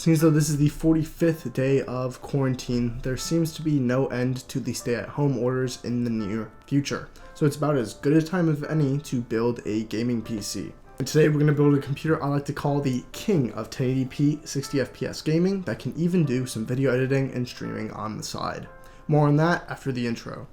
Seems though this is the 45th day of quarantine, there seems to be no end to the stay-at-home orders in the near future. So it's about as good a time as any to build a gaming PC. And today we're going to build a computer I like to call the king of 1080p 60fps gaming that can even do some video editing and streaming on the side. More on that after the intro.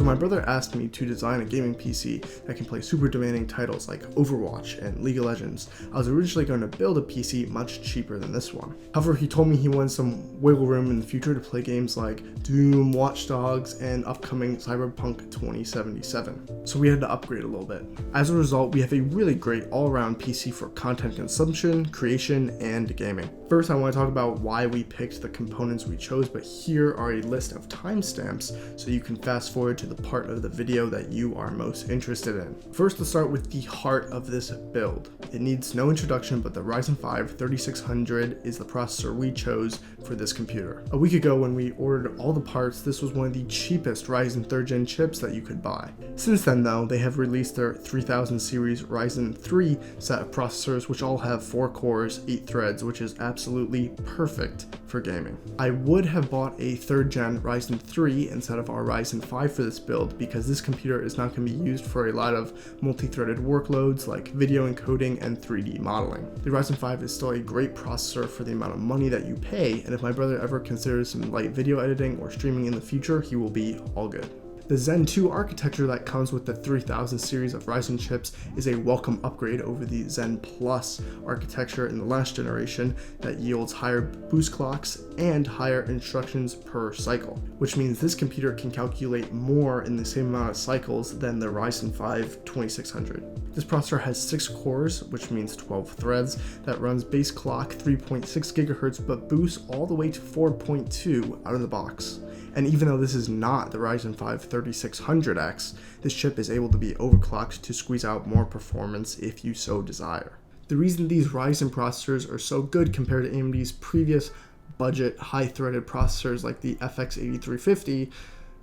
My brother asked me to design a gaming PC that can play super demanding titles like Overwatch and League of Legends. I was originally going to build a PC much cheaper than this one. However, he told me he wanted some wiggle room in the future to play games like Doom, Watch Dogs, and upcoming Cyberpunk 2077. So we had to upgrade a little bit. As a result, we have a really great all-around PC for content consumption, creation, and gaming. First, I want to talk about why we picked the components we chose, but here are a list of timestamps so you can fast forward to the part of the video that you are most interested in. First, let's start with the heart of this build. It needs no introduction, but the Ryzen 5 3600 is the processor we chose for this computer. A week ago when we ordered all the parts, this was one of the cheapest Ryzen 3rd gen chips that you could buy. Since then though, they have released their 3000 series Ryzen 3 set of processors, which all have 4 cores, 8 threads, which is absolutely perfect for gaming. I would have bought a 3rd gen Ryzen 3 instead of our Ryzen 5 for this build because this computer is not going to be used for a lot of multi-threaded workloads like video encoding and 3D modeling. The Ryzen 5 is still a great processor for the amount of money that you pay, and if my brother ever considers some light video editing or streaming in the future, he will be all good. The Zen 2 architecture that comes with the 3000 series of Ryzen chips is a welcome upgrade over the Zen Plus architecture in the last generation that yields higher boost clocks and higher instructions per cycle, which means this computer can calculate more in the same amount of cycles than the Ryzen 5 2600. This processor has 6 cores, which means 12 threads, that runs base clock 3.6 GHz but boosts all the way to 4.2 out of the box. And even though this is not the Ryzen 5 3600X, this chip is able to be overclocked to squeeze out more performance if you so desire. The reason these Ryzen processors are so good compared to AMD's previous budget high-threaded processors like the FX 8350,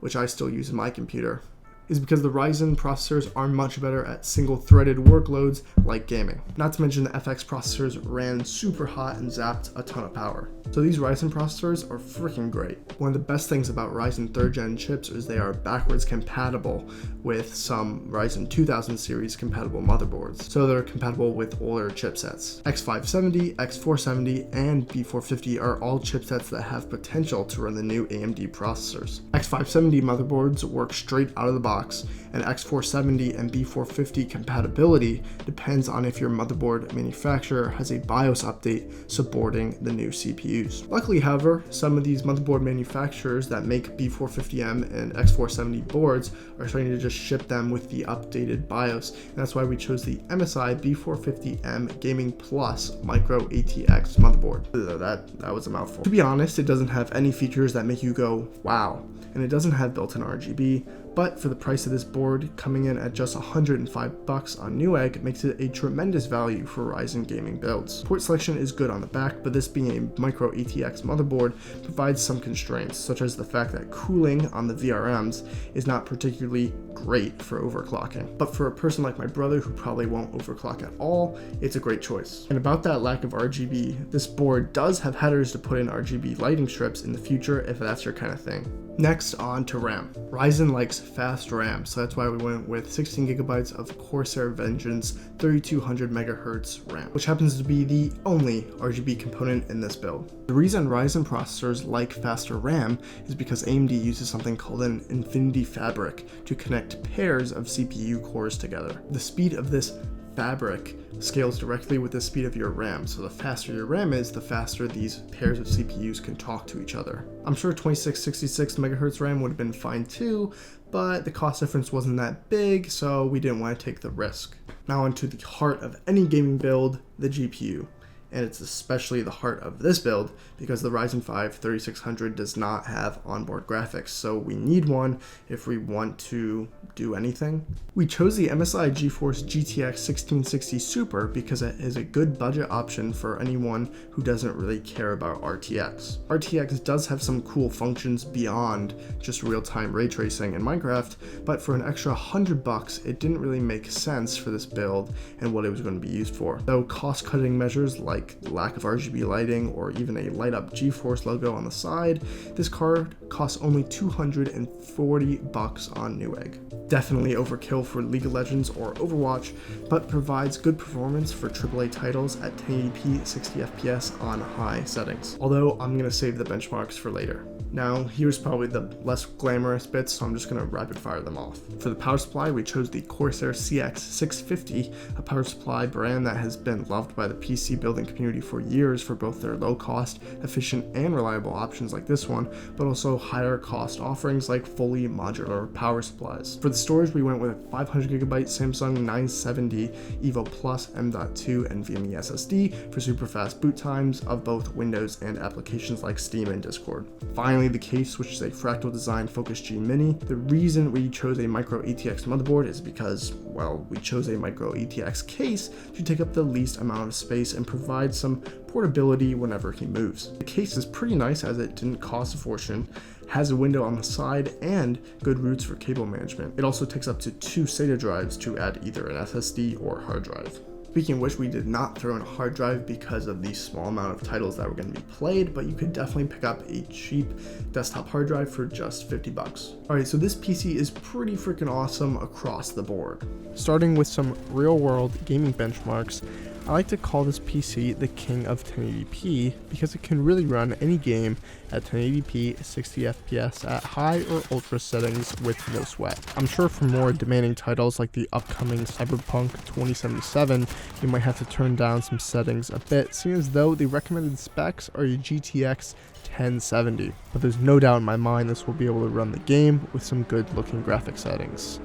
which I still use in my computer, is because the Ryzen processors are much better at single-threaded workloads like gaming. Not to mention the FX processors ran super hot and zapped a ton of power. So these Ryzen processors are freaking great. One of the best things about Ryzen 3rd gen chips is they are backwards compatible with some Ryzen 2000 series compatible motherboards. So they're compatible with older chipsets. X570, X470, and B450 are all chipsets that have potential to run the new AMD processors. X570 motherboards work straight out of the box, and X470 and B450 compatibility depends on if your motherboard manufacturer has a BIOS update supporting the new CPUs. Luckily, however, some of these motherboard manufacturers that make B450M and X470 boards are starting to just ship them with the updated BIOS, and that's why we chose the MSI B450M Gaming Plus Micro ATX motherboard. That was a mouthful. To be honest, it doesn't have any features that make you go, wow, and it doesn't have built-in RGB, but for the price of this board, coming in at just $105 on Newegg makes it a tremendous value for Ryzen gaming builds. Port selection is good on the back, but this being a micro ATX motherboard provides some constraints, such as the fact that cooling on the VRMs is not particularly great for overclocking. But for a person like my brother who probably won't overclock at all, it's a great choice. And about that lack of RGB, this board does have headers to put in RGB lighting strips in the future if that's your kind of thing. Next, on to RAM. Ryzen likes fast RAM, so that's why we went with 16 GB of Corsair Vengeance 3200 MHz RAM, which happens to be the only RGB component in this build. The reason Ryzen processors like faster RAM is because AMD uses something called an Infinity Fabric to connect pairs of CPU cores together. The speed of this fabric scales directly with the speed of your RAM, so the faster your RAM is, the faster these pairs of CPUs can talk to each other. I'm sure 2666 MHz RAM would have been fine too, but the cost difference wasn't that big, so we didn't want to take the risk. Now onto the heart of any gaming build, the GPU. and it's especially the heart of this build because the Ryzen 5 3600 does not have onboard graphics, so we need one if we want to do anything. We chose the MSI GeForce GTX 1660 Super because it is a good budget option for anyone who doesn't really care about RTX. RTX does have some cool functions beyond just real-time ray tracing in Minecraft, but for an extra $100 it didn't really make sense for this build and what it was going to be used for. Though cost-cutting measures like lack of RGB lighting or even a light-up GeForce logo on the side, this card costs only $240 on Newegg. Definitely overkill for League of Legends or Overwatch, but provides good performance for AAA titles at 1080p 60 FPS on high settings. Although I'm going to save the benchmarks for later. Now, here's probably the less glamorous bits, so I'm just going to rapid fire them off. For the power supply, we chose the Corsair CX650, a power supply brand that has been loved by the PC building community for years for both their low cost, efficient, and reliable options like this one, but also higher cost offerings like fully modular power supplies. For the storage, we went with a 500GB Samsung 970 EVO Plus M.2 NVMe SSD for super fast boot times of both Windows and applications like Steam and Discord. Finally, the case, which is a fractal design Focus G Mini. The reason we chose a micro ATX motherboard is because, well, we chose a micro ATX case to take up the least amount of space and provide some portability whenever he moves. The case is pretty nice as it didn't cost a fortune, has a window on the side, and good routes for cable management. It also takes up to 2 SATA drives to add either an SSD or hard drive. Speaking of which, we did not throw in a hard drive because of the small amount of titles that were going to be played, but you could definitely pick up a cheap desktop hard drive for just $50. Alright, so this PC is pretty freaking awesome across the board. Starting with some real-world gaming benchmarks, I like to call this PC the king of 1080p because it can really run any game at 1080p 60 FPS at high or ultra settings with no sweat. I'm sure for more demanding titles like the upcoming Cyberpunk 2077, you might have to turn down some settings a bit, seeing as though the recommended specs are a GTX 1070. But there's no doubt in my mind this will be able to run the game with some good looking graphic settings,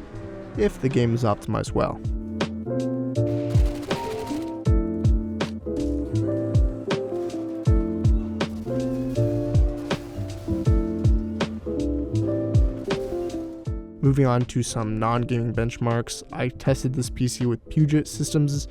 if the game is optimized well. Moving on to some non-gaming benchmarks, I tested this PC with Puget Systems'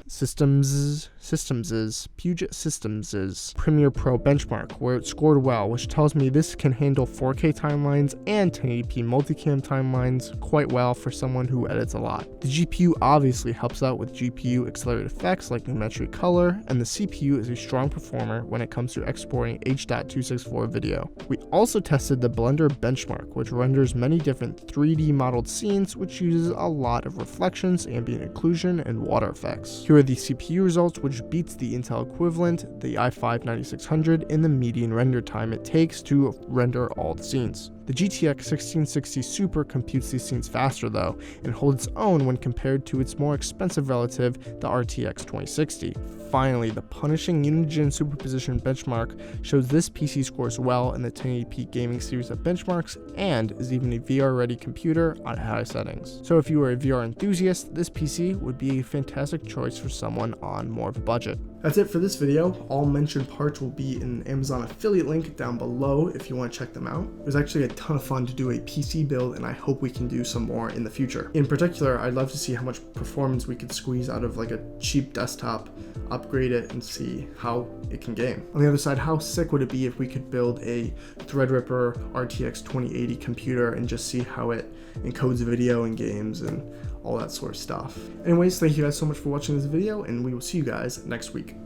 Premiere Pro benchmark, where it scored well, which tells me this can handle 4K timelines and 1080p multicam timelines quite well for someone who edits a lot. The GPU obviously helps out with GPU accelerated effects like Lumetri Color, and the CPU is a strong performer when it comes to exporting H.264 video. We also tested the Blender benchmark, which renders many different 3D modeled scenes, which uses a lot of reflections, ambient occlusion, and water effects. Here are the CPU results, which beats the Intel equivalent, the i5-9600, in the median render time it takes to render all the scenes. The GTX 1660 Super computes these scenes faster though, and holds its own when compared to its more expensive relative, the RTX 2060. Finally, the punishing Unigine superposition benchmark shows this PC scores well in the 1080p gaming series of benchmarks and is even a VR-ready computer on high settings. So if you are a VR enthusiast, this PC would be a fantastic choice for someone on more of a budget. That's it for this video. All mentioned parts will be in an Amazon affiliate link down below if you want to check them out. It was actually a ton of fun to do a PC build, and I hope we can do some more in the future. In particular, I'd love to see how much performance we could squeeze out of like a cheap desktop, upgrade it, and see how it can game. On the other side, how sick would it be if we could build a Threadripper RTX 2080 computer and just see how it encodes video and games and all that sort of stuff. Anyways, thank you guys so much for watching this video, and we will see you guys next week.